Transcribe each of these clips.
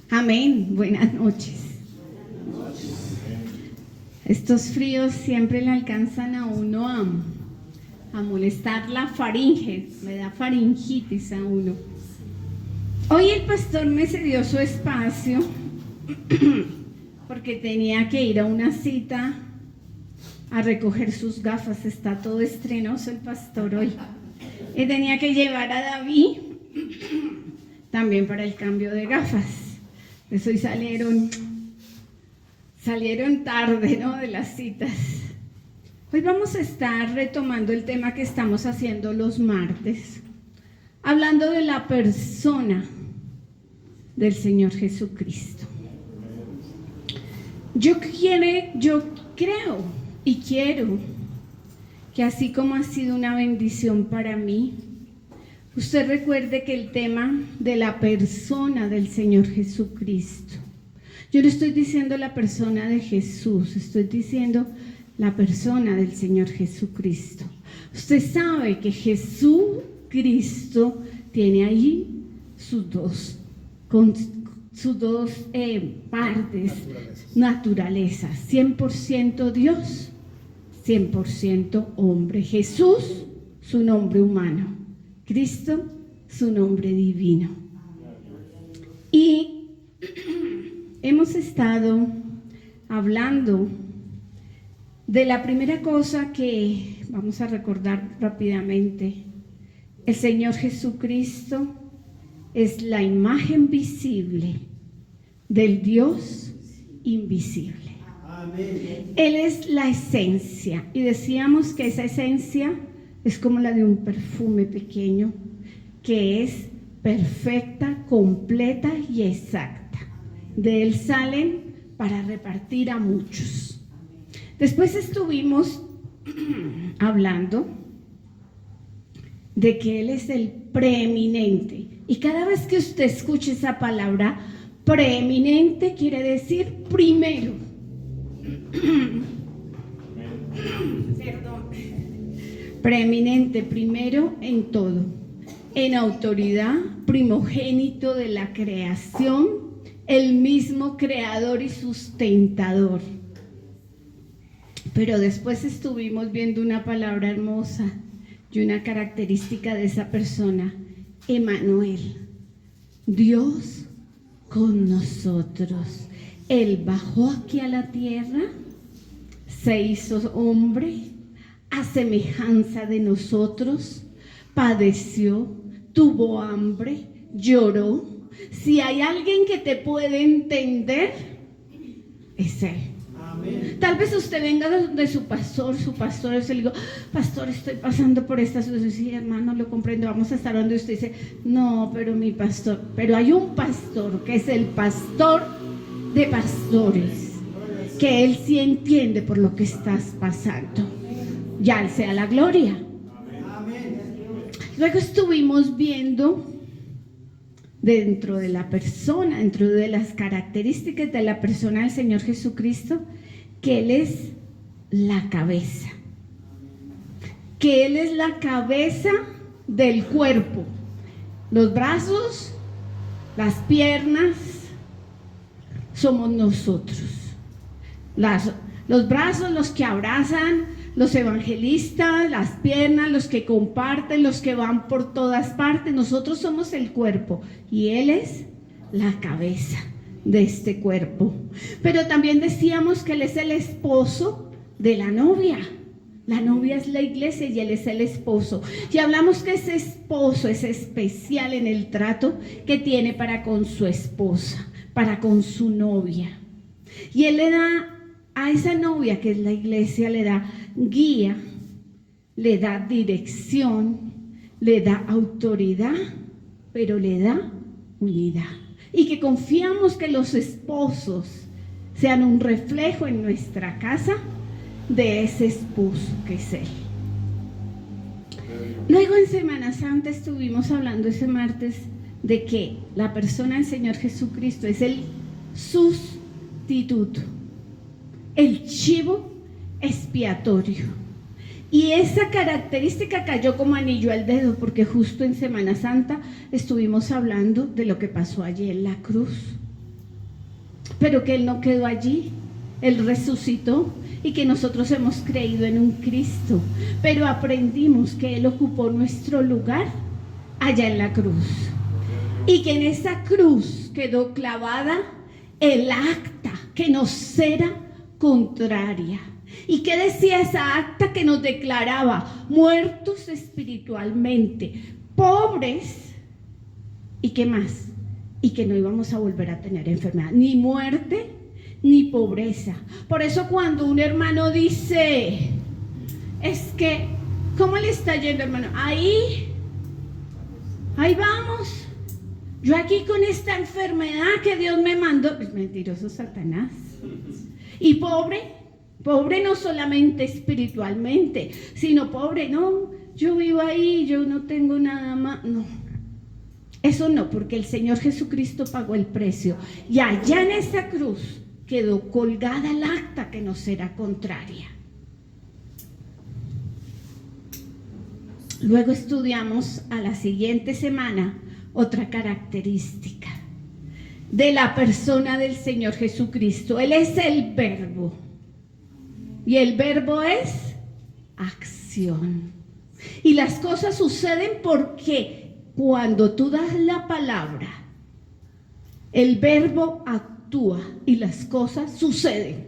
Amén. Buenas noches. Estos fríos siempre le alcanzan a uno a molestar la faringe, le da faringitis a uno. Hoy el pastor me cedió su espacio porque tenía que ir a una cita a recoger sus gafas. Está todo estrenoso el pastor hoy. Y tenía que llevar a David también para el cambio de gafas. Pues hoy salieron tarde, ¿no?, de las citas. Hoy vamos a estar retomando el tema que estamos haciendo los martes, hablando de la persona del Señor Jesucristo. Yo creo y quiero que así como ha sido una bendición para mí, usted recuerde que el tema de la persona del Señor Jesucristo, yo no estoy diciendo la persona de Jesús, estoy diciendo la persona del Señor Jesucristo. Usted sabe que Jesucristo tiene ahí sus dos partes, naturalezas, 100% Dios, 100% hombre. Jesús, su nombre humano. Cristo, su nombre divino. Y hemos estado hablando de la primera cosa que vamos a recordar rápidamente. El Señor Jesucristo es la imagen visible del Dios invisible. Amén. Él es la esencia, y decíamos que esa esencia es como la de un perfume pequeño, que es perfecta, completa y exacta. De él salen para repartir a muchos. Después estuvimos hablando de que él es el preeminente. Y cada vez que usted escuche esa palabra, preeminente quiere decir primero. Perdón. Preeminente, primero en todo, en autoridad, primogénito de la creación, el mismo creador y sustentador. Pero después estuvimos viendo una palabra hermosa y una característica de esa persona, Emmanuel, Dios con nosotros. Él bajó aquí a la tierra, se hizo hombre, a semejanza de nosotros, padeció, tuvo hambre, lloró. Si hay alguien que te puede entender, es él. Amén. Tal vez usted venga de su pastor le digo, pastor, estoy pasando por esta situación. Sí, hermano, lo comprendo, vamos a estar donde usted dice, no, pero mi pastor, pero hay un pastor que es el pastor de pastores, que él sí entiende por lo que estás pasando. Ya él sea la gloria. Amén. Luego estuvimos viendo dentro de la persona, dentro de las características de la persona del Señor Jesucristo, que él es la cabeza, que él es la cabeza del cuerpo, los brazos, las piernas somos nosotros, los brazos, los que abrazan, los evangelistas, las piernas, los que comparten, los que van por todas partes. Nosotros somos el cuerpo y él es la cabeza de este cuerpo. Pero también decíamos que él es el esposo de la novia. La novia es la iglesia y él es el esposo. Y hablamos que ese esposo es especial en el trato que tiene para con su esposa, para con su novia. Y él le da a esa novia, que es la iglesia, le da guía, le da dirección, le da autoridad, pero le da unidad. Y que confiamos que los esposos sean un reflejo en nuestra casa de ese esposo que es Él. Luego en Semana Santa estuvimos hablando ese martes de que la persona del Señor Jesucristo es el sustituto, el chivo expiatorio. Y esa característica cayó como anillo al dedo, porque justo en Semana Santa estuvimos hablando de lo que pasó allí en la cruz. Pero que Él no quedó allí, Él resucitó, y que nosotros hemos creído en un Cristo, pero aprendimos que Él ocupó nuestro lugar allá en la cruz, y que en esa cruz quedó clavada el acta que nos era contraria. ¿Y qué decía esa acta que nos declaraba muertos espiritualmente, pobres? ¿Y qué más? Y que no íbamos a volver a tener enfermedad, ni muerte, ni pobreza. Por eso cuando un hermano dice, es que, ¿cómo le está yendo, hermano? Ahí vamos. Yo aquí con esta enfermedad que Dios me mandó. Es mentiroso Satanás. Y pobre no solamente espiritualmente, sino pobre, no, yo vivo ahí, yo no tengo nada más, no. Eso no, porque el Señor Jesucristo pagó el precio. Y allá en esa cruz quedó colgada el acta que nos era contraria. Luego estudiamos a la siguiente semana otra característica de la persona del Señor Jesucristo. Él es el Verbo. Y el Verbo es acción. Y las cosas suceden porque cuando tú das la palabra, el Verbo actúa y las cosas suceden.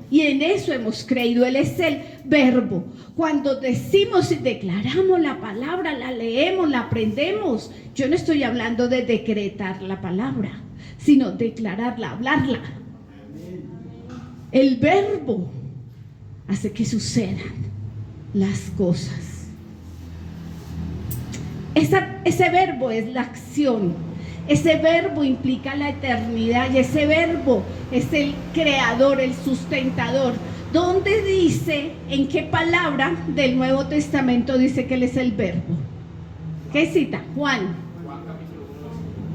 Y en eso hemos creído. Él es el Verbo. Cuando decimos y declaramos la palabra, la leemos, la aprendemos. Yo no estoy hablando de decretar la palabra, sino declararla, hablarla. El Verbo hace que sucedan las cosas. Ese verbo es la acción. Ese verbo implica la eternidad y ese verbo es el creador, el sustentador. ¿Dónde dice, en qué palabra del Nuevo Testamento dice que Él es el verbo? ¿Qué cita? Juan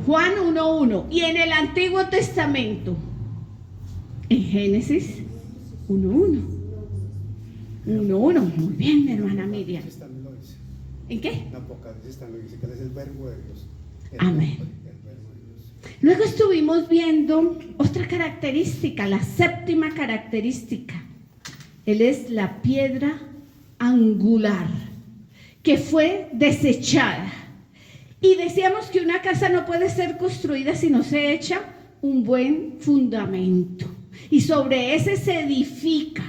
1:1. Y en el Antiguo Testamento, en Génesis 1:1. 1:1. Muy bien, mi hermana Miriam. ¿En qué? En Apocalipsis también dice que Él es el verbo de Dios. Amén. Luego estuvimos viendo otra característica, la séptima característica. Él es la piedra angular que fue desechada. Y decíamos que una casa no puede ser construida si no se echa un buen fundamento. Y sobre ese se edifica.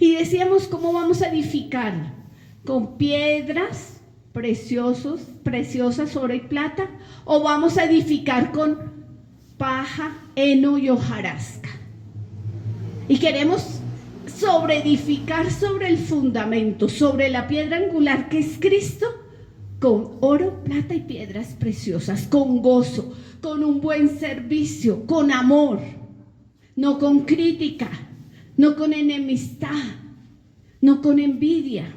Y decíamos, ¿cómo vamos a edificar? Con piedras preciosas, oro y plata, o vamos a edificar con paja, heno y hojarasca. Y queremos sobreedificar sobre el fundamento, sobre la piedra angular que es Cristo, con oro, plata y piedras preciosas, con gozo, con un buen servicio, con amor, no con crítica, no con enemistad, no con envidia.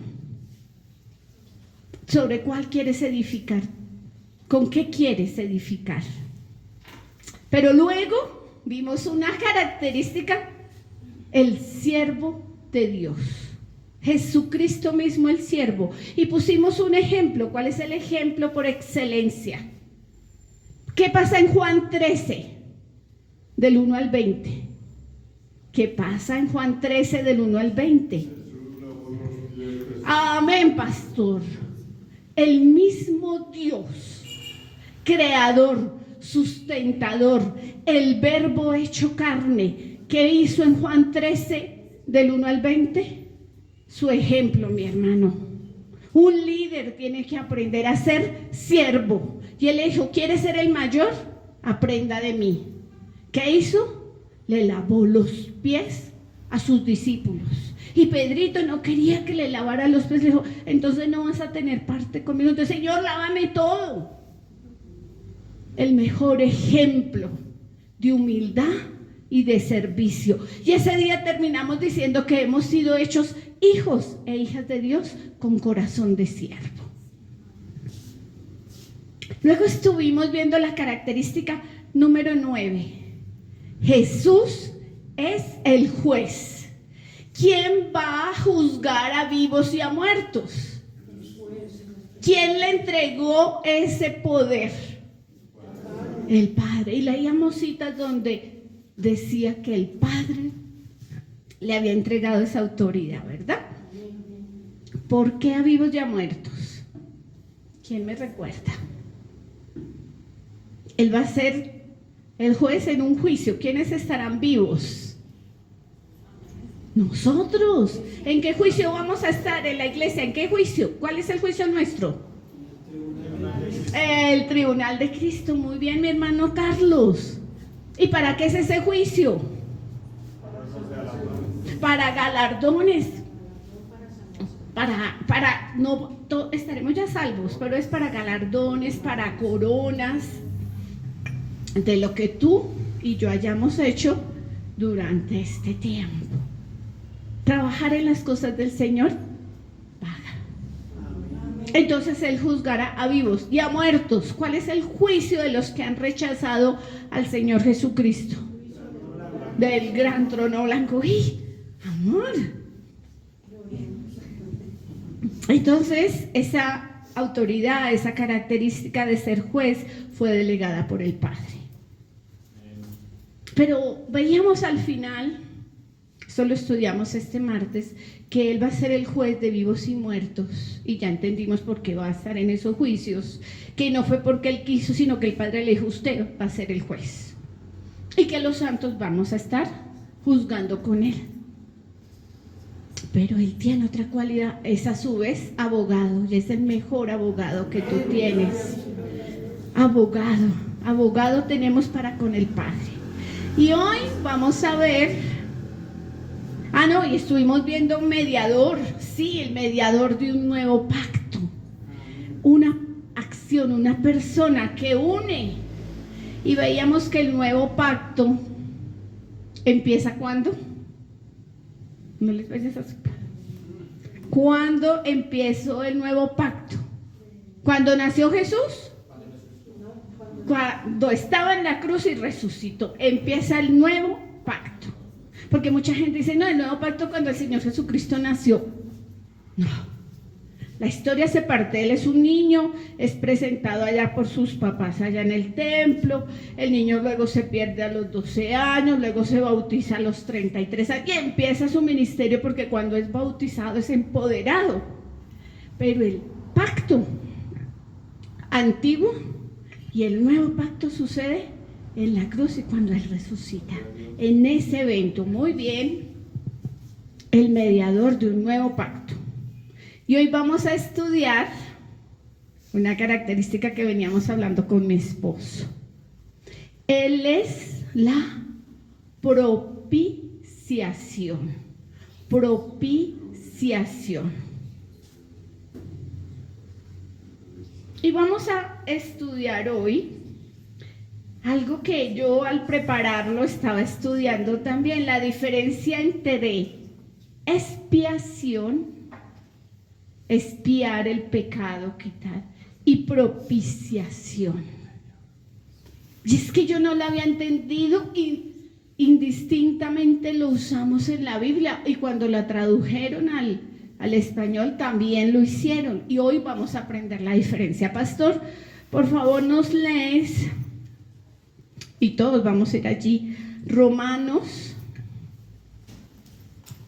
¿Sobre cuál quieres edificar? ¿Con qué quieres edificar? Pero luego vimos una característica, el siervo de Dios. Jesucristo mismo el siervo. Y pusimos un ejemplo. ¿Cuál es el ejemplo por excelencia? ¿Qué pasa en Juan 13? Del 1 al 20. ¿Qué pasa en Juan 13 del 1 al 20? Amén, pastor. El mismo Dios, creador, sustentador, el verbo hecho carne, ¿qué hizo en Juan 13 del 1 al 20? Su ejemplo, mi hermano. Un líder tiene que aprender a ser siervo. Y él dijo, ¿quiere ser el mayor? Aprenda de mí. ¿Qué hizo? Le lavó los pies a sus discípulos. Y Pedrito no quería que le lavara los pies. Le dijo, entonces no vas a tener parte conmigo. Entonces, Señor, lávame todo. El mejor ejemplo de humildad y de servicio. Y ese día terminamos diciendo que hemos sido hechos hijos e hijas de Dios con corazón de siervo. Luego estuvimos viendo la característica número 9. Jesús es el juez. ¿Quién va a juzgar a vivos y a muertos? ¿Quién le entregó ese poder? El Padre. Y leíamos citas donde decía que el Padre le había entregado esa autoridad, ¿verdad? ¿Por qué a vivos y a muertos? ¿Quién me recuerda? Él va a ser el juez en un juicio. ¿Quiénes estarán vivos? Nosotros. ¿En qué juicio vamos a estar en la iglesia? ¿En qué juicio? ¿Cuál es el juicio nuestro? El tribunal de Cristo. Muy bien, mi hermano Carlos. ¿Y para qué es ese juicio? Para galardones. Estaremos ya salvos, pero es para galardones, para coronas de lo que tú y yo hayamos hecho durante este tiempo. Trabajar en las cosas del Señor paga. Entonces Él juzgará a vivos y a muertos. ¿Cuál es el juicio de los que han rechazado al Señor Jesucristo? Del gran trono blanco. ¡Y amor! Entonces esa autoridad, esa característica de ser juez fue delegada por el Padre. Pero veíamos al final, solo estudiamos este martes, que Él va a ser el juez de vivos y muertos, y ya entendimos por qué va a estar en esos juicios, que no fue porque Él quiso, sino que el Padre le dijo: usted va a ser el juez, y que los santos vamos a estar juzgando con Él. Pero Él tiene otra cualidad, es a su vez abogado, y es el mejor abogado que tú tienes. Abogado tenemos para con el Padre. Y hoy vamos a ver, y estuvimos viendo un mediador, sí, el mediador de un nuevo pacto, una acción, una persona que une. Y veíamos que el nuevo pacto empieza ¿cuándo? No les vayas a soplar. ¿Cuándo empezó el nuevo pacto? ¿Cuándo nació Jesús? Cuando estaba en la cruz y resucitó. Empieza el nuevo pacto. Porque mucha gente dice: no, el nuevo pacto cuando el Señor Jesucristo nació. No. La historia se parte. Él es un niño, es presentado allá por sus papás allá en el templo. El niño luego se pierde a los 12 años, luego se bautiza a los 33 años y empieza su ministerio, porque cuando es bautizado es empoderado. Pero el pacto antiguo y el nuevo pacto sucede en la cruz y cuando Él resucita. En ese evento, muy bien, el mediador de un nuevo pacto. Y hoy vamos a estudiar una característica que veníamos hablando con mi esposo. Él es la propiciación. Propiciación. Y vamos a estudiar hoy algo que yo al prepararlo estaba estudiando también: la diferencia entre expiación, expiar el pecado, quitar, y propiciación. Y es que yo no la había entendido y indistintamente lo usamos en la Biblia, y cuando la tradujeron al español también lo hicieron, y hoy vamos a aprender la diferencia. Pastor, por favor nos lees, y todos vamos a ir allí, Romanos,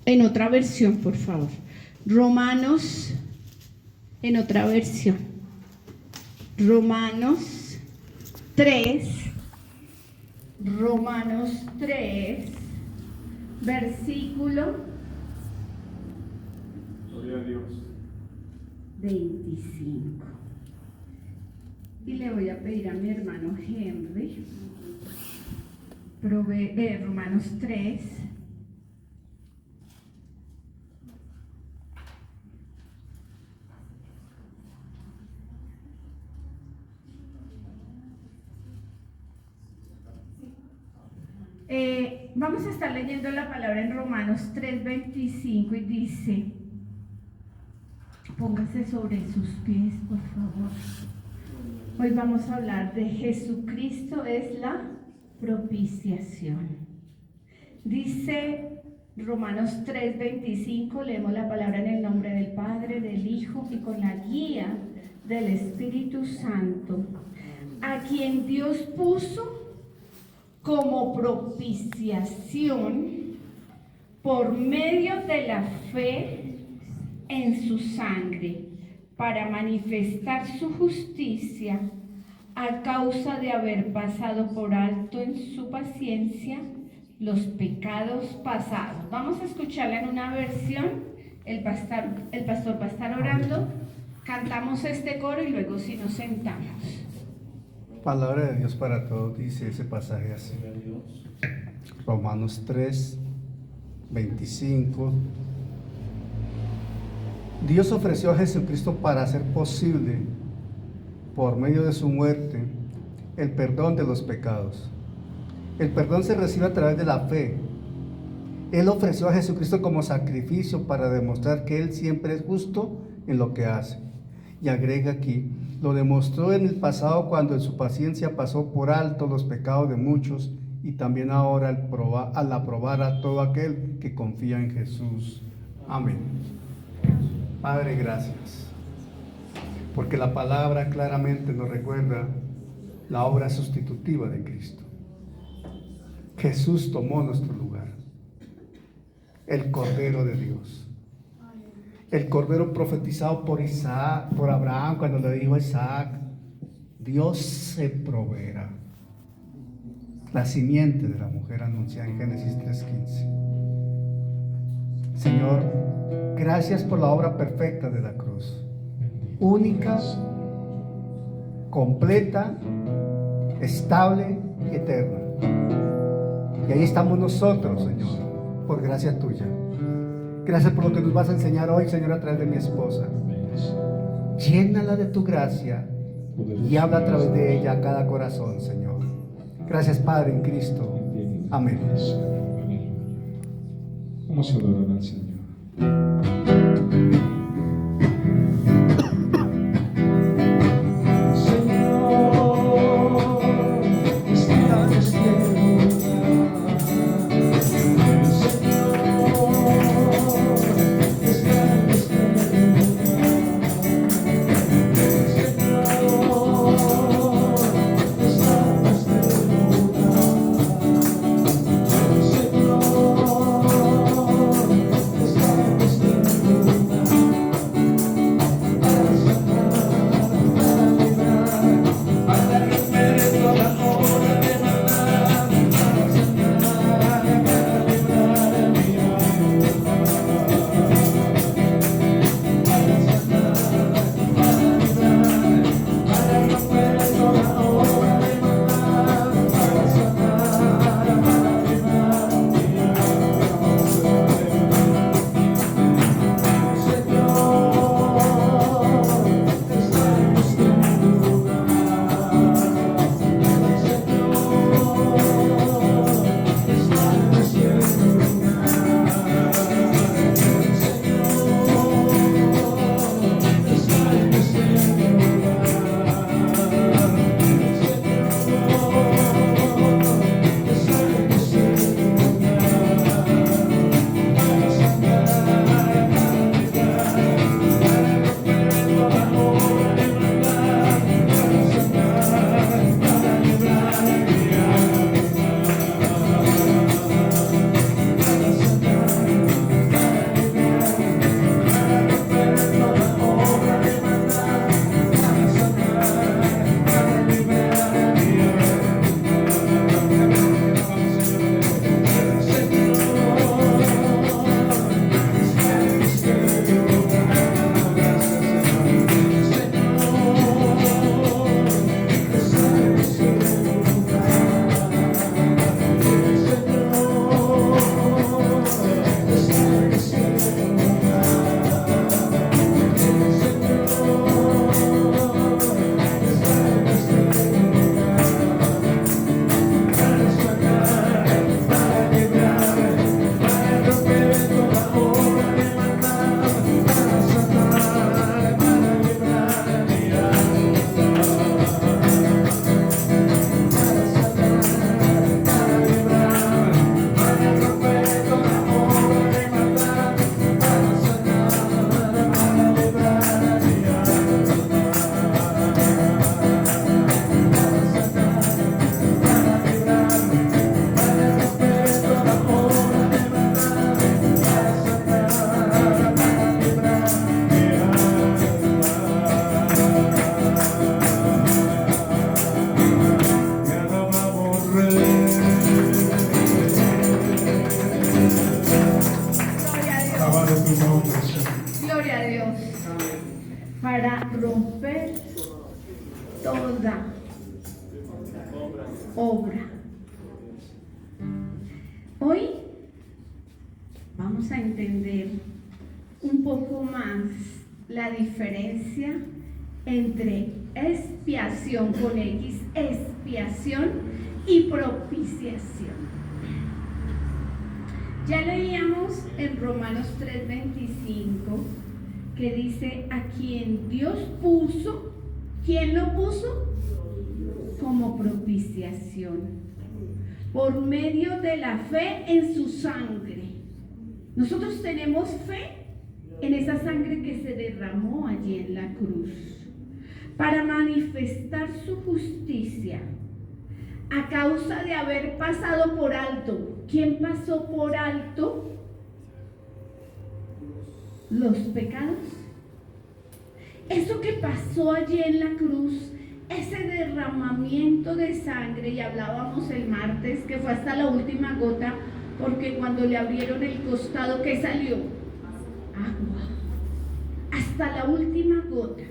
en otra versión, por favor, Romanos, en otra versión, Romanos 3, versículo Gloria a Dios. 25. Y le voy a pedir a mi hermano Henry, Romanos 3, Vamos a estar leyendo la palabra en Romanos 3:25 y dice, póngase sobre sus pies, por favor. Hoy vamos a hablar de Jesucristo es la propiciación. Dice Romanos 3:25, leemos la palabra en el nombre del Padre, del Hijo y con la guía del Espíritu Santo, a quien Dios puso como propiciación por medio de la fe en su sangre, para manifestar su justicia a causa de haber pasado por alto en su paciencia los pecados pasados. Vamos a escucharla en una versión, el pastor va a estar orando, cantamos este coro y luego si nos sentamos. Palabra de Dios para todos, dice ese pasaje así. Romanos 3:25. Dios ofreció a Jesucristo para hacer posible, por medio de su muerte, el perdón de los pecados. El perdón se recibe a través de la fe. Él ofreció a Jesucristo como sacrificio para demostrar que Él siempre es justo en lo que hace. Y agrega aquí, lo demostró en el pasado cuando en su paciencia pasó por alto los pecados de muchos y también ahora al aprobar a todo aquel que confía en Jesús. Amén. Padre, gracias, porque la palabra claramente nos recuerda la obra sustitutiva de Cristo. Jesús tomó nuestro lugar, el Cordero de Dios, el Cordero profetizado por Isaac, por Abraham, cuando le dijo a Isaac, Dios se proveerá. La simiente de la mujer anunciada en Génesis 3:15. Señor, gracias por la obra perfecta de la cruz, única, completa, estable y eterna. Y ahí estamos nosotros, Señor, por gracia tuya. Gracias por lo que nos vas a enseñar hoy, Señor, a través de mi esposa. Llénala de tu gracia y habla a través de ella a cada corazón, Señor. Gracias, Padre, en Cristo. Amén. Vamos a adorar al Señor. Señor, Santo tu nombre, Señor. Gloria a Dios. Para romper toda obra. Hoy vamos a entender un poco más la diferencia entre expiación con X, expiación y propiciación. Ya leíamos en Romanos 3:25 que dice: a quien Dios puso, ¿quién lo puso? Como propiciación, por medio de la fe en su sangre. Nosotros tenemos fe en esa sangre que se derramó allí en la cruz, para manifestar su justicia, a causa de haber pasado por alto. ¿Quién pasó por alto los pecados? Eso que pasó allí en la cruz, ese derramamiento de sangre, y hablábamos el martes que fue hasta la última gota, porque cuando le abrieron el costado, ¿qué salió? Agua. Hasta la última gota.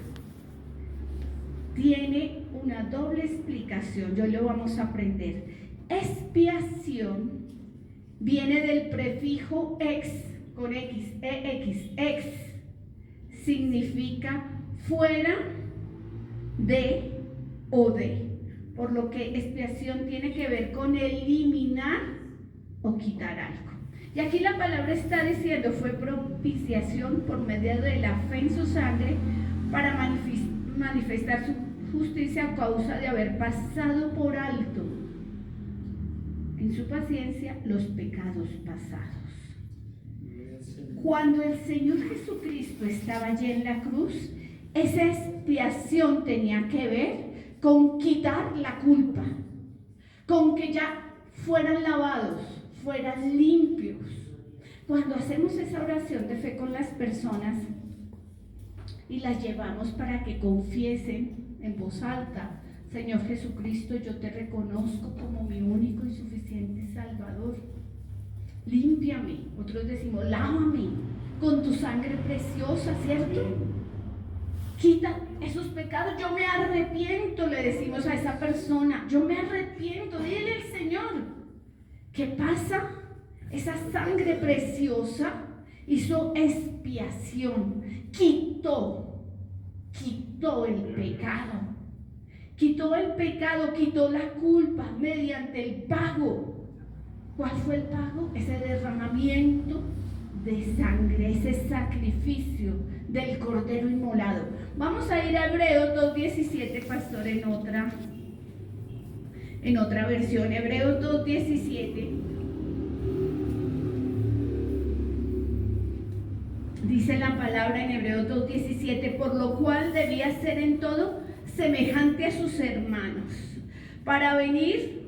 Tiene una doble explicación, yo lo vamos a aprender. Expiación viene del prefijo ex, con X, ex, significa fuera de o de, por lo que expiación tiene que ver con eliminar o quitar algo. Y aquí la palabra está diciendo, fue propiciación por medio de la fe en su sangre, para manifestar su justicia a causa de haber pasado por alto en su paciencia los pecados pasados. Cuando el Señor Jesucristo estaba allí en la cruz, esa expiación tenía que ver con quitar la culpa, con que ya fueran lavados, fueran limpios. Cuando hacemos esa oración de fe con las personas y las llevamos para que confiesen en voz alta: Señor Jesucristo, yo te reconozco como mi único y suficiente Salvador. Límpiame. Otros decimos: lávame con tu sangre preciosa, ¿cierto? Quita esos pecados. Yo me arrepiento, le decimos a esa persona. Yo me arrepiento. Dile al Señor: ¿qué pasa? Esa sangre preciosa hizo expiación, quitó el pecado. Quitó el pecado, quitó la culpa mediante el pago. ¿Cuál fue el pago? Ese derramamiento de sangre, ese sacrificio del cordero inmolado. Vamos a ir a Hebreos 2:17, pastor, en otra versión. Hebreos 2:17 dice la palabra en Hebreos 2:17: por lo cual debía ser en todo semejante a sus hermanos, para venir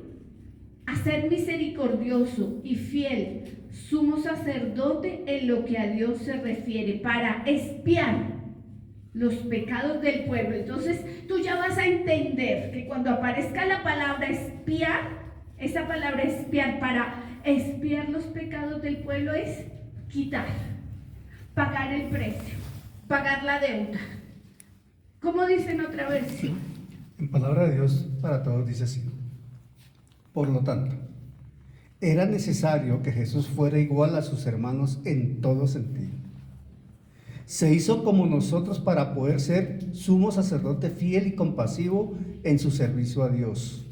a ser misericordioso y fiel, sumo sacerdote en lo que a Dios se refiere, para expiar los pecados del pueblo. Entonces tú ya vas a entender que cuando aparezca la palabra expiar, esa palabra expiar, para expiar los pecados del pueblo, es quitar, pagar el precio, pagar la deuda. ¿Cómo dice en otra versión? En palabra de Dios para todos dice así: por lo tanto, era necesario que Jesús fuera igual a sus hermanos en todo sentido. Se hizo como nosotros para poder ser sumo sacerdote fiel y compasivo en su servicio a Dios.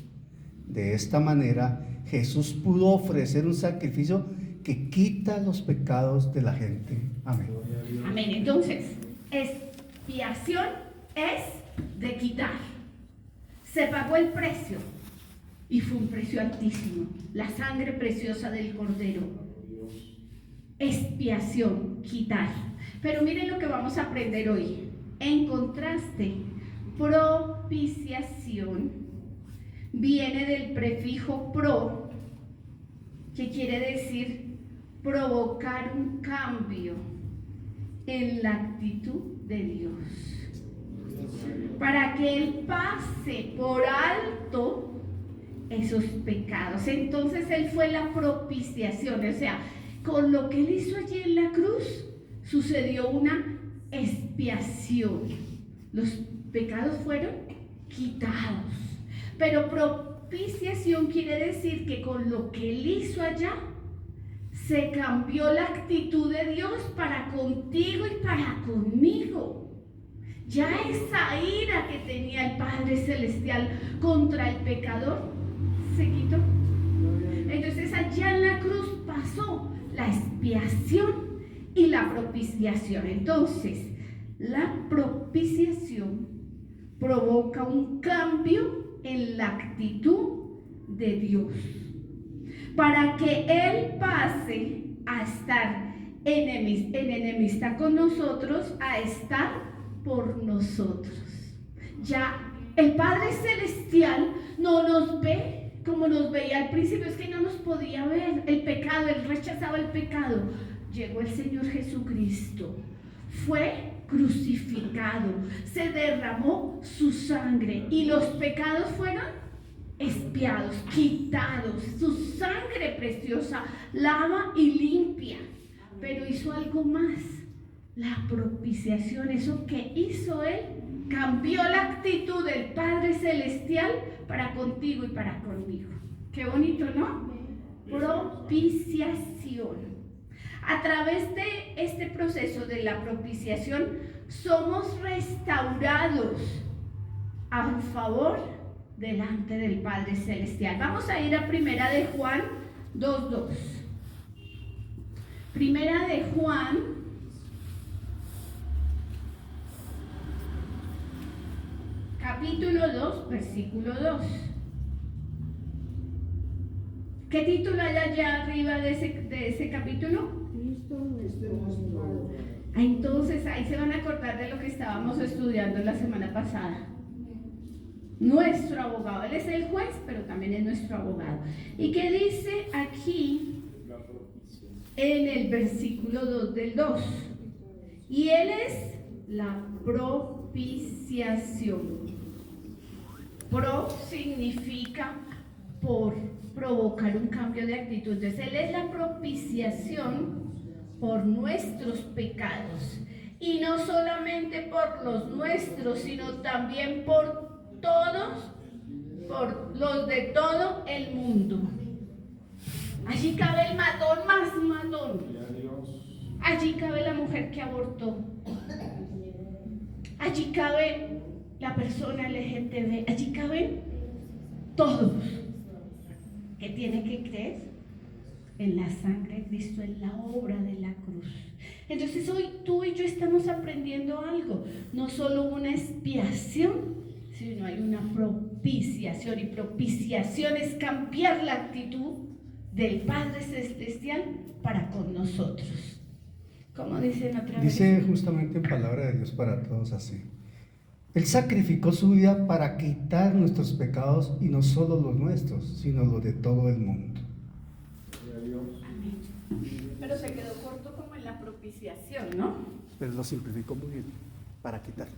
De esta manera, Jesús pudo ofrecer un sacrificio que quita los pecados de la gente. Amén. Amén. Entonces, expiación es de quitar. Se pagó el precio, y fue un precio altísimo, la sangre preciosa del cordero. Expiación, quitar. Pero miren lo que vamos a aprender hoy. En contraste, propiciación viene del prefijo pro, que quiere decir provocar un cambio en la actitud de Dios, para que Él pase por alto esos pecados. Entonces Él fue la propiciación, o sea, con lo que Él hizo allí en la cruz, sucedió una expiación. Los pecados fueron quitados. Pero propiciación quiere decir que con lo que él hizo allá, se cambió la actitud de Dios para contigo y para conmigo. Ya esa ira que tenía el Padre Celestial contra el pecador se quitó. Entonces allá en la cruz pasó la expiación y la propiciación. Entonces, la propiciación provoca un cambio en la actitud de Dios, para que Él pase a estar en enemistad con nosotros, a estar por nosotros. Ya el Padre Celestial no nos ve como nos veía al principio, es que no nos podía ver el pecado, Él rechazaba el pecado. Llegó el Señor Jesucristo, fue crucificado, se derramó su sangre y los pecados fueron expiados, quitados. Su sangre preciosa lava y limpia. Pero hizo algo más, la propiciación. Eso que hizo Él cambió la actitud del Padre Celestial para contigo y para conmigo. Qué bonito, ¿no? Propiciación. A través de este proceso de la propiciación somos restaurados a favor delante del Padre Celestial. Vamos a ir a Primera de Juan 2:2. Primera de Juan capítulo 2, versículo 2. ¿Qué título hay allá arriba de ese capítulo? Entonces ahí se van a acordar de lo que estábamos estudiando la semana pasada. Nuestro abogado, Él es el juez, pero también es nuestro abogado. ¿Y qué dice aquí en el versículo 2 del 2? Y Él es la propiciación. Pro significa por, provocar un cambio de actitud. Entonces Él es la propiciación por nuestros pecados. Y no solamente por los nuestros, sino también por todos, por los de todo el mundo. Allí cabe el matón más matón. Allí cabe la mujer que abortó. Allí cabe la persona LGTB. Allí caben todos que tienen que creer en la sangre de Cristo, en la obra de la cruz. Entonces hoy tú y yo estamos aprendiendo algo. No solo una expiación, sino hay una propiciación. Y propiciación es cambiar la actitud del Padre Celestial para con nosotros. ¿Cómo dicen otra vez? Dice justamente en palabra de Dios para todos así: Él sacrificó su vida para quitar nuestros pecados, y no solo los nuestros, sino los de todo el mundo. Amén. Pero se quedó corto como en la propiciación, ¿no? Pero lo simplificó muy bien, para quitar.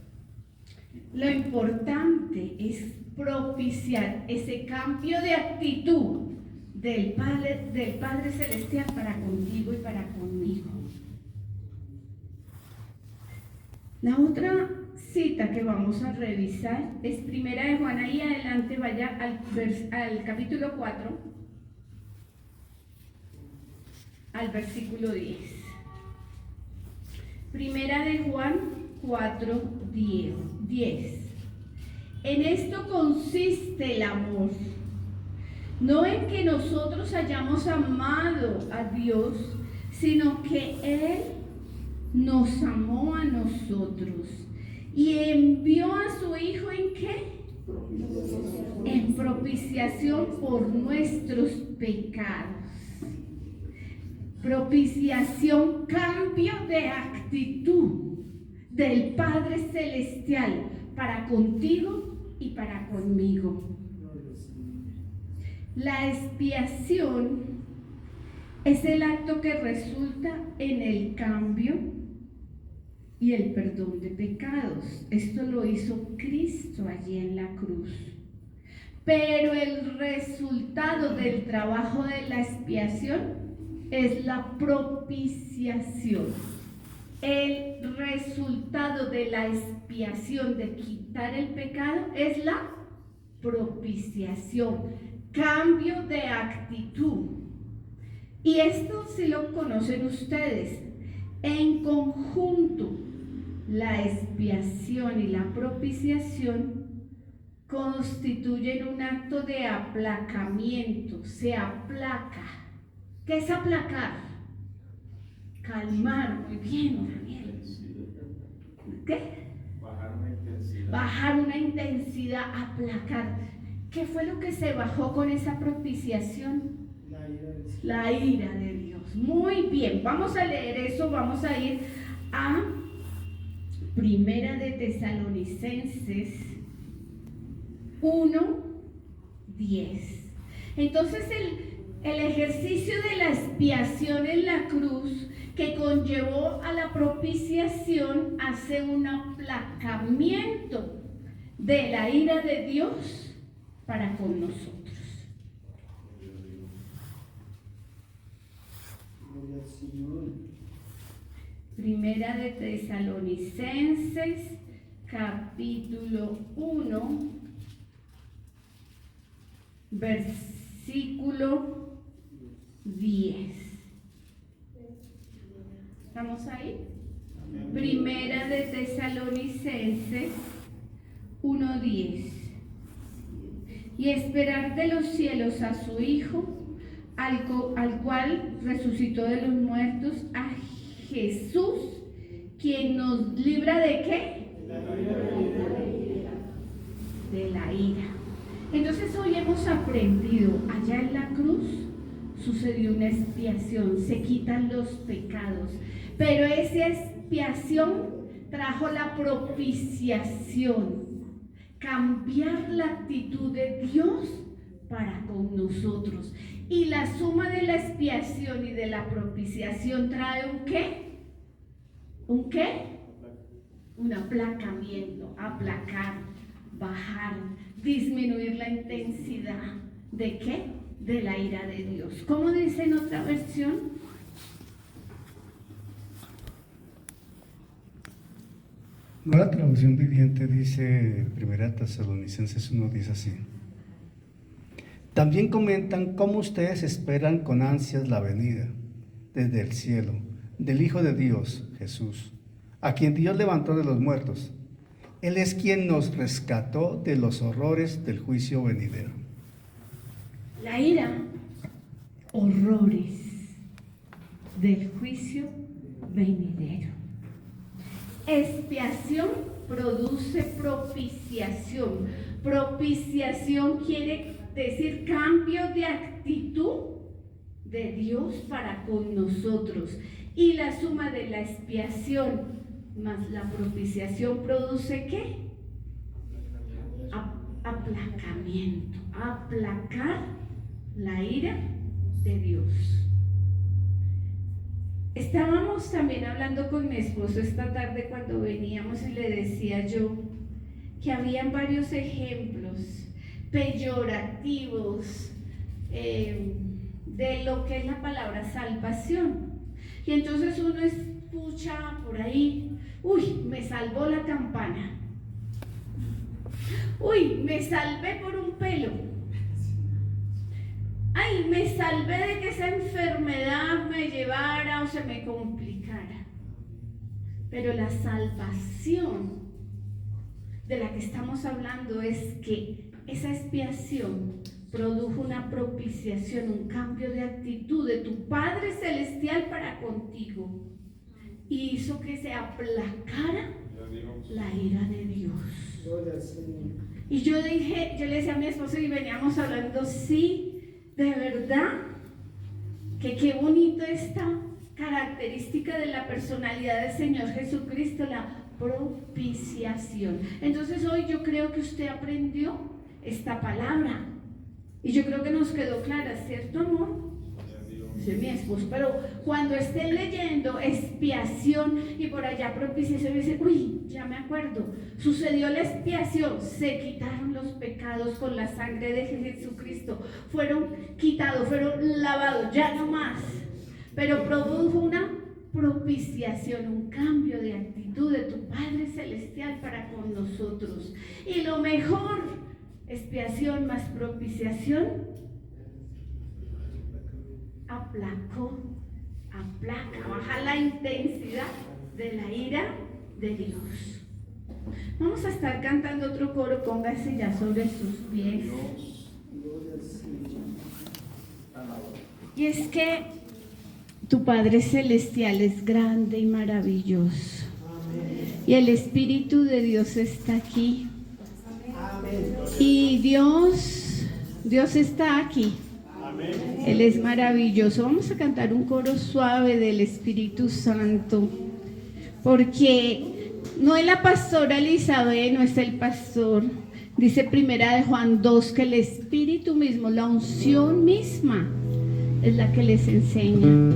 Lo importante es propiciar ese cambio de actitud del Padre Celestial para contigo y para conmigo. La otra cita que vamos a revisar es Primera de Juan. Ahí adelante vaya al capítulo 4, al versículo 10. Primera de Juan 4, 10. En esto consiste el amor, no en que nosotros hayamos amado a Dios, sino que Él nos amó a nosotros y envió a su Hijo ¿en qué? En propiciación por nuestros pecados. Propiciación, cambio de actitud del Padre Celestial para contigo y para conmigo. La expiación es el acto que resulta en el cambio y el perdón de pecados. Esto lo hizo Cristo allí en la cruz. Pero el resultado del trabajo de la expiación es la propiciación. el resultado de la expiación de quitar el pecado es la propiciación, cambio de actitud. Y esto sí lo conocen ustedes. En conjunto, la expiación y la propiciación constituyen un acto de aplacamiento. Se aplaca. ¿Qué es aplacar? Calmar. Muy bien, Daniel. ¿Qué? Bajar una intensidad, aplacar. ¿Qué fue lo que se bajó con esa propiciación? La ira de Dios. Muy bien, vamos a leer eso, vamos a ir a Primera de Tesalonicenses 1:10. Entonces el ejercicio de la expiación en la cruz que conllevó a la propiciación hace un aplacamiento de la ira de Dios para con nosotros. Primera de Tesalonicenses, capítulo 1, versículo 10. ¿Estamos ahí? Primera de Tesalonicenses 1:10. Y esperar de los cielos a su Hijo, al cual resucitó de los muertos, a Jesús, quien nos libra ¿de qué? De la ira. Entonces hoy hemos aprendido, allá en la cruz sucedió una expiación, se quitan los pecados, pero esa expiación trajo la propiciación, cambiar la actitud de Dios para con nosotros. Y la suma de la expiación y de la propiciación trae ¿un qué? ¿Un qué? Un aplacamiento, aplacar, bajar, disminuir la intensidad. ¿De qué? De la ira de Dios. ¿Cómo dice en otra versión? Nueva Traducción Viviente dice, Primera Tesalonicenses 1, dice así. También comentan cómo ustedes esperan con ansias la venida desde el cielo del Hijo de Dios, Jesús, a quien Dios levantó de los muertos. Él es quien nos rescató de los horrores del juicio venidero. La ira, horrores del juicio venidero. Expiación produce propiciación. Propiciación quiere decir cambio de actitud de Dios para con nosotros. Y la suma de la expiación más la propiciación produce ¿qué? Aplacamiento. Aplacar la ira de Dios. Estábamos también hablando con mi esposo esta tarde cuando veníamos y le decía yo que habían varios ejemplos peyorativos de lo que es la palabra salvación. Y entonces uno escucha por ahí, uy, me salvó la campana. Uy, me salvé por un pelo. Ay, me salvé de que esa enfermedad me llevara o se me complicara. Pero la salvación de la que estamos hablando es que esa expiación produjo una propiciación, un cambio de actitud de tu Padre Celestial para contigo y hizo que se aplacara la ira de Dios. Y yo le decía a mi esposo y veníamos hablando, sí, de verdad, que qué bonito esta característica de la personalidad del Señor Jesucristo, la propiciación. Entonces hoy yo creo que usted aprendió esta palabra y yo creo que nos quedó clara, ¿cierto, amor? Dice mi esposo, pero cuando estén leyendo expiación y por allá propiciación, dice, uy, ya me acuerdo, sucedió la expiación, se quitaron los pecados con la sangre de Jesucristo, fueron quitados, fueron lavados, ya no más, pero produjo una propiciación, un cambio de actitud de tu Padre Celestial para con nosotros. Y lo mejor, expiación más propiciación, aplaca, baja la intensidad de la ira de Dios. Vamos a estar cantando otro coro, póngase ya sobre sus pies. Y es que tu Padre Celestial es grande y maravilloso. Y el Espíritu de Dios está aquí. Y Dios está aquí. Él es maravilloso. Vamos a cantar un coro suave del Espíritu Santo. Porque no es la pastora Elizabeth, no es el pastor. Dice primera de Juan 2 que el Espíritu mismo, la unción misma, es la que les enseña.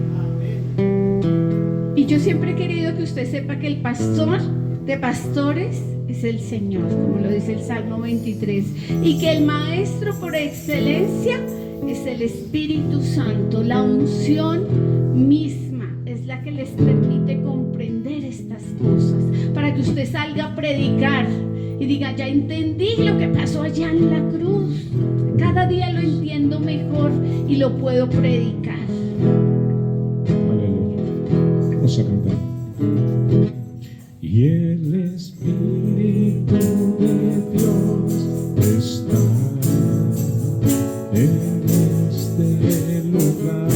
Y yo siempre he querido que usted sepa que el pastor de pastores es el Señor, como lo dice el Salmo 23, y que el maestro por excelencia es el Espíritu Santo. La unción misma es la que les permite comprender estas cosas, para que usted salga a predicar y diga: ya entendí lo que pasó allá en la cruz, cada día lo entiendo mejor y lo puedo predicar. Aleluya. Vamos a cantar. Y el Espíritu de Dios está en este lugar.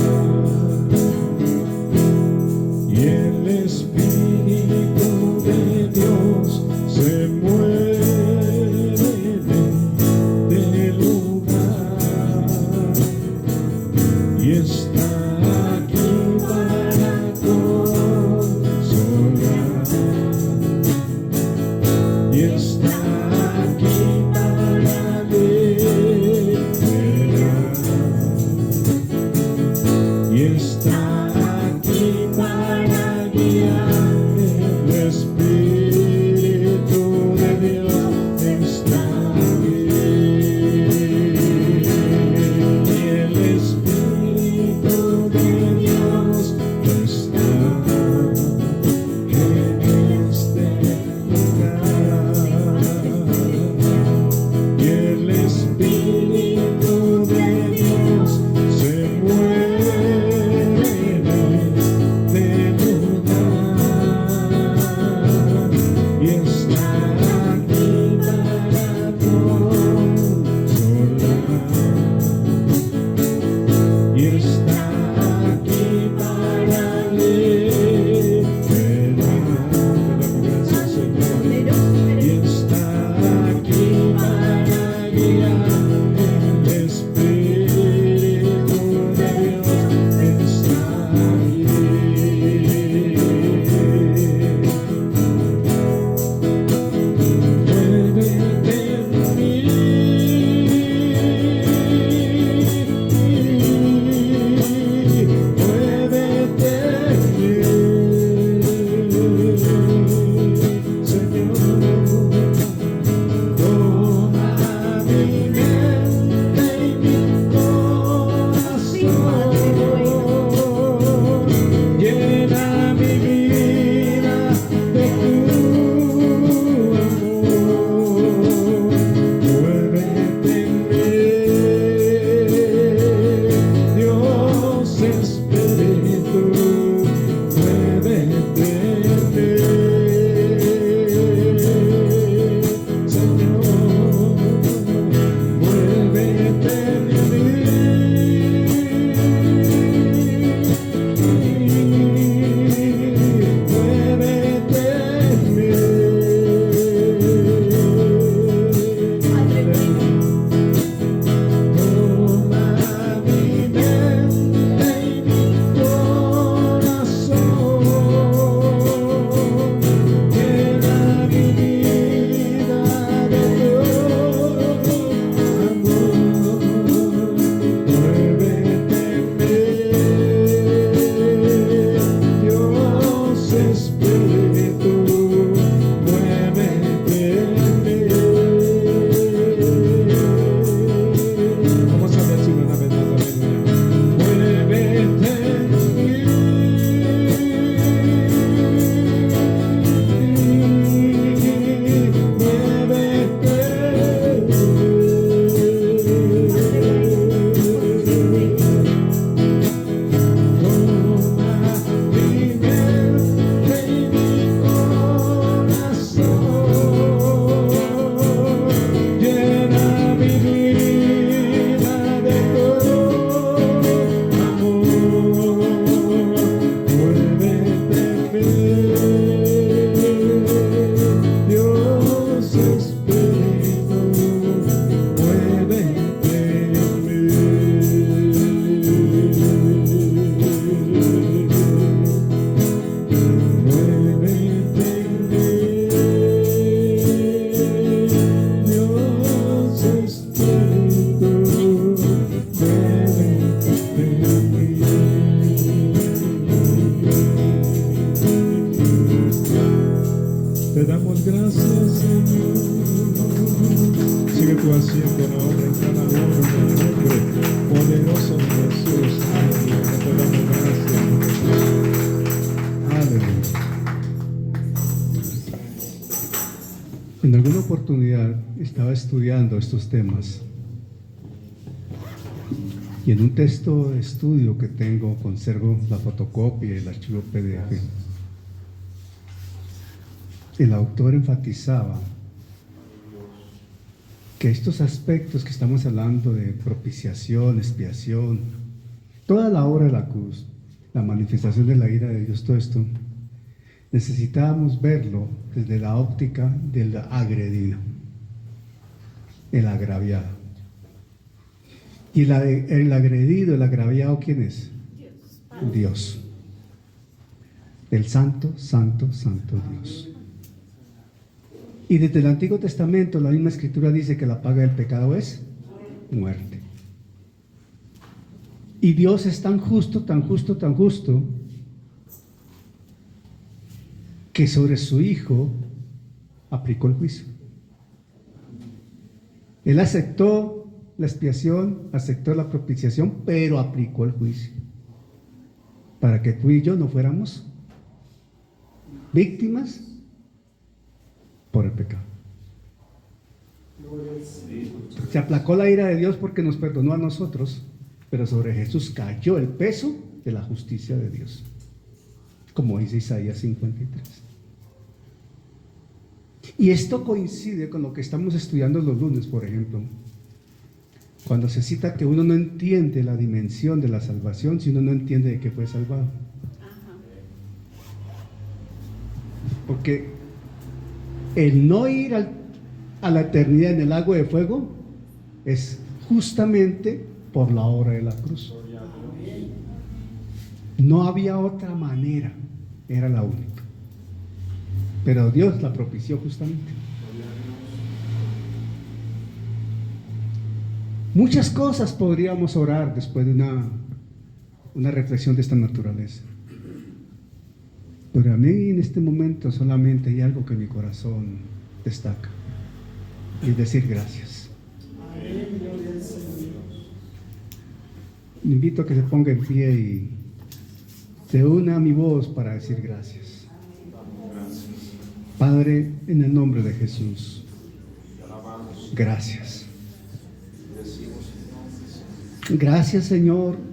Y el Espíritu de Dios se mueve en este lugar. Y está aquí para consolar. Y está aquí para liberar. Y está aquí para guiar. Te damos gracias, Señor. Sigue tú haciendo la obra en cada uno en el nombre poderoso de Jesús. Aleluya. Te damos gracias. Aleluya. En alguna oportunidad estaba estudiando estos temas y en un texto de estudio que tengo conservo la fotocopia y el archivo PDF. El autor enfatizaba que estos aspectos que estamos hablando de propiciación, expiación, toda la obra de la cruz, la manifestación de la ira de Dios, todo esto, necesitábamos verlo desde la óptica del agredido, el agraviado. Y el agredido, el agraviado, ¿quién es? Dios. El santo, santo, santo Dios. Y desde el Antiguo Testamento la misma Escritura dice que la paga del pecado es muerte. Y Dios es tan justo, tan justo, tan justo, que sobre su Hijo aplicó el juicio. Él aceptó la expiación, aceptó la propiciación, pero aplicó el juicio. Para que tú y yo no fuéramos víctimas por el pecado. Se aplacó la ira de Dios porque nos perdonó a nosotros, pero sobre Jesús cayó el peso de la justicia de Dios, como dice Isaías 53. Y esto coincide con lo que estamos estudiando los lunes, por ejemplo, cuando se cita que uno no entiende la dimensión de la salvación si uno no entiende de qué fue salvado. Porque el no ir a la eternidad en el lago de fuego es justamente por la obra de la cruz. No había otra manera, era la única. Pero Dios la propició justamente. Muchas cosas podríamos orar después de una reflexión de esta naturaleza. Pero a mí en este momento solamente hay algo que mi corazón destaca, y es decir gracias. Le invito a que se ponga en pie y se una a mi voz para decir gracias. Padre, en el nombre de Jesús, gracias. Gracias, Señor,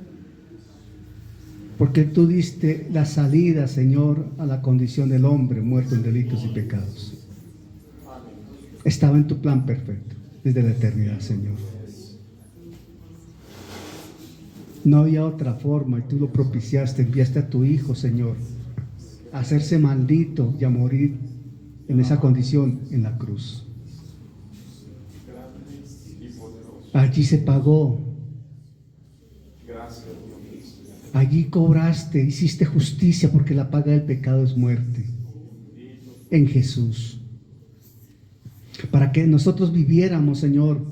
porque tú diste la salida, Señor, a la condición del hombre muerto en delitos y pecados. Estaba en tu plan perfecto desde la eternidad, Señor. No había otra forma y tú lo propiciaste, enviaste a tu Hijo, Señor, a hacerse maldito y a morir en esa condición en la cruz. Allí se pagó. Allí cobraste, hiciste justicia, porque la paga del pecado es muerte. En Jesús. Para que nosotros viviéramos, Señor,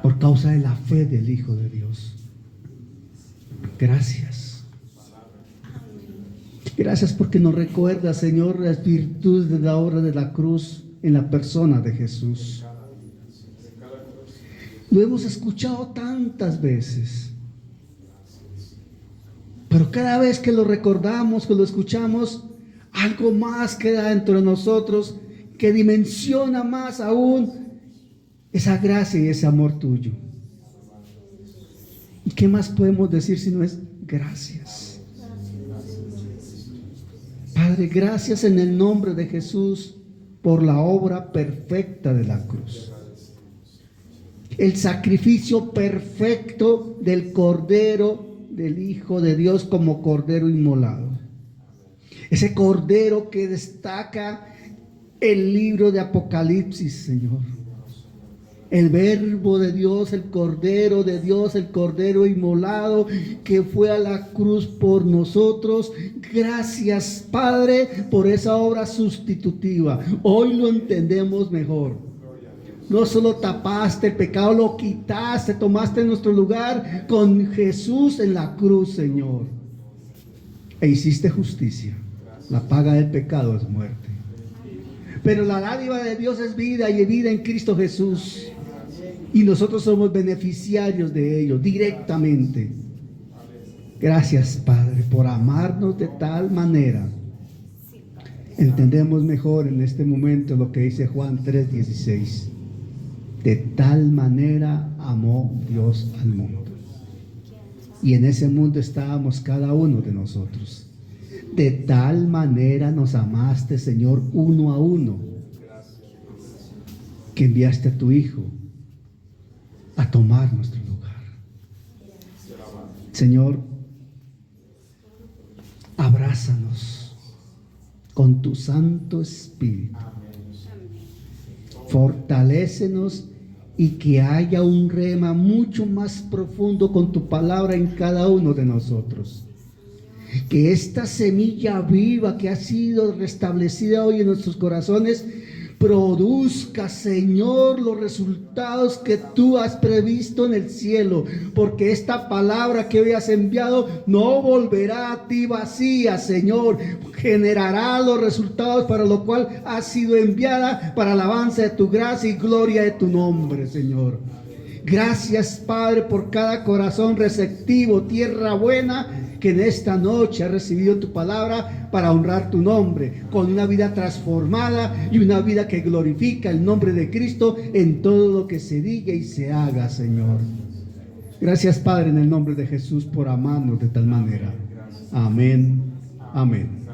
por causa de la fe del Hijo de Dios. Gracias. Gracias porque nos recuerda, Señor, las virtudes de la obra de la cruz en la persona de Jesús. Lo hemos escuchado tantas veces, pero cada vez que lo recordamos, que lo escuchamos, algo más queda dentro de nosotros que dimensiona más aún esa gracia y ese amor tuyo. ¿Y qué más podemos decir si no es gracias? Padre, gracias en el nombre de Jesús por la obra perfecta de la cruz. El sacrificio perfecto del Cordero, del Hijo de Dios como Cordero inmolado. Ese Cordero que destaca el libro de Apocalipsis, Señor. El Verbo de Dios, el Cordero de Dios, el Cordero inmolado que fue a la cruz por nosotros. Gracias, Padre, por esa obra sustitutiva. Hoy lo entendemos mejor. No solo tapaste el pecado, lo quitaste, tomaste nuestro lugar con Jesús en la cruz, Señor. E hiciste justicia. La paga del pecado es muerte. Pero la dádiva de Dios es vida y vida en Cristo Jesús. Y nosotros somos beneficiarios de ello directamente. Gracias, Padre, por amarnos de tal manera. Entendemos mejor en este momento lo que dice Juan 3:16. De tal manera amó Dios al mundo. Y en ese mundo estábamos cada uno de nosotros. De tal manera nos amaste, Señor, uno a uno, que enviaste a tu Hijo a tomar nuestro lugar. Señor, abrázanos con tu Santo Espíritu. Fortalécenos y que haya un rema mucho más profundo con tu palabra en cada uno de nosotros. Que esta semilla viva que ha sido restablecida hoy en nuestros corazones produzca, Señor, los resultados que tú has previsto en el cielo, porque esta palabra que hoy has enviado no volverá a ti vacía, Señor, generará los resultados para lo cual ha sido enviada, para alabanza de tu gracia y gloria de tu nombre, Señor. Gracias, Padre, por cada corazón receptivo, tierra buena, que en esta noche ha recibido tu palabra para honrar tu nombre, con una vida transformada y una vida que glorifica el nombre de Cristo en todo lo que se diga y se haga, Señor. Gracias, Padre, en el nombre de Jesús, por amarnos de tal manera. Amén. Amén.